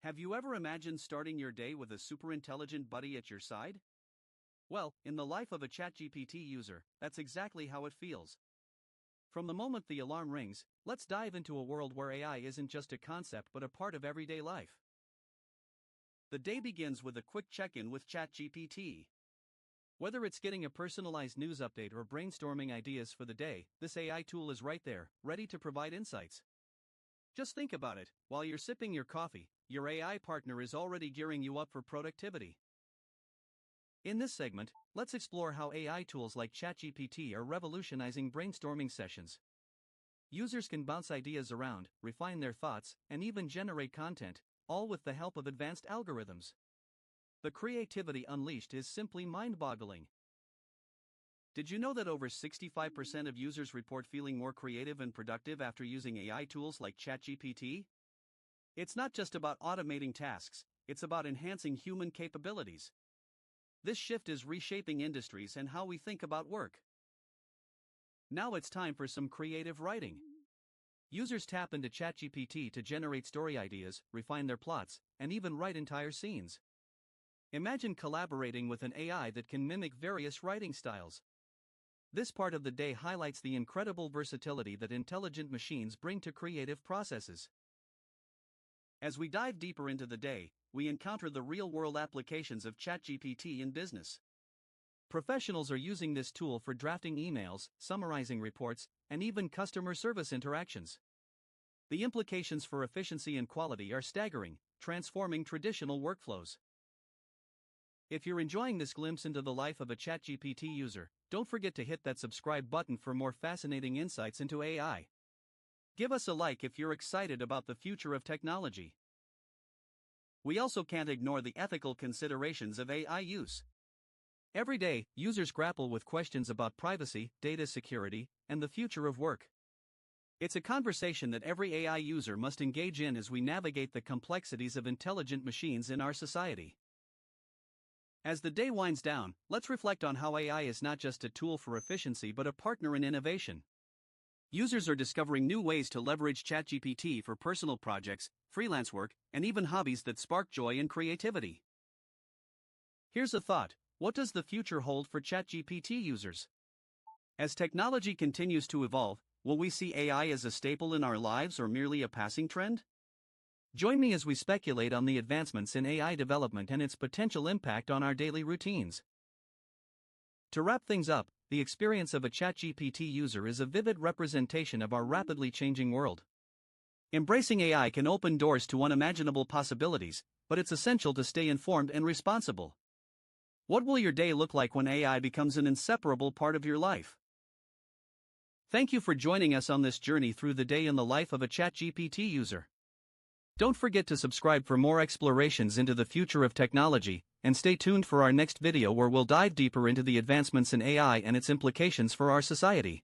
Have you ever imagined starting your day with a super intelligent buddy at your side? Well, in the life of a ChatGPT user, that's exactly how it feels. From the moment the alarm rings, let's dive into a world where AI isn't just a concept but a part of everyday life. The day begins with a quick check-in with ChatGPT. Whether it's getting a personalized news update or brainstorming ideas for the day, this AI tool is right there, ready to provide insights. Just think about it, while you're sipping your coffee, your AI partner is already gearing you up for productivity. In this segment, let's explore how AI tools like ChatGPT are revolutionizing brainstorming sessions. Users can bounce ideas around, refine their thoughts, and even generate content, all with the help of advanced algorithms. The creativity unleashed is simply mind-boggling. Did you know that over 65% of users report feeling more creative and productive after using AI tools like ChatGPT? It's not just about automating tasks, it's about enhancing human capabilities. This shift is reshaping industries and how we think about work. Now it's time for some creative writing. Users tap into ChatGPT to generate story ideas, refine their plots, and even write entire scenes. Imagine collaborating with an AI that can mimic various writing styles. This part of the day highlights the incredible versatility that intelligent machines bring to creative processes. As we dive deeper into the day, we encounter the real-world applications of ChatGPT in business. Professionals are using this tool for drafting emails, summarizing reports, and even customer service interactions. The implications for efficiency and quality are staggering, transforming traditional workflows. If you're enjoying this glimpse into the life of a ChatGPT user, don't forget to hit that subscribe button for more fascinating insights into AI. Give us a like if you're excited about the future of technology. We also can't ignore the ethical considerations of AI use. Every day, users grapple with questions about privacy, data security, and the future of work. It's a conversation that every AI user must engage in as we navigate the complexities of intelligent machines in our society. As the day winds down, let's reflect on how AI is not just a tool for efficiency but a partner in innovation. Users are discovering new ways to leverage ChatGPT for personal projects, freelance work, and even hobbies that spark joy and creativity. Here's a thought: what does the future hold for ChatGPT users? As technology continues to evolve, will we see AI as a staple in our lives or merely a passing trend? Join me as we speculate on the advancements in AI development and its potential impact on our daily routines. To wrap things up, the experience of a ChatGPT user is a vivid representation of our rapidly changing world. Embracing AI can open doors to unimaginable possibilities, but it's essential to stay informed and responsible. What will your day look like when AI becomes an inseparable part of your life? Thank you for joining us on this journey through the day in the life of a ChatGPT user. Don't forget to subscribe for more explorations into the future of technology, and stay tuned for our next video where we'll dive deeper into the advancements in AI and its implications for our society.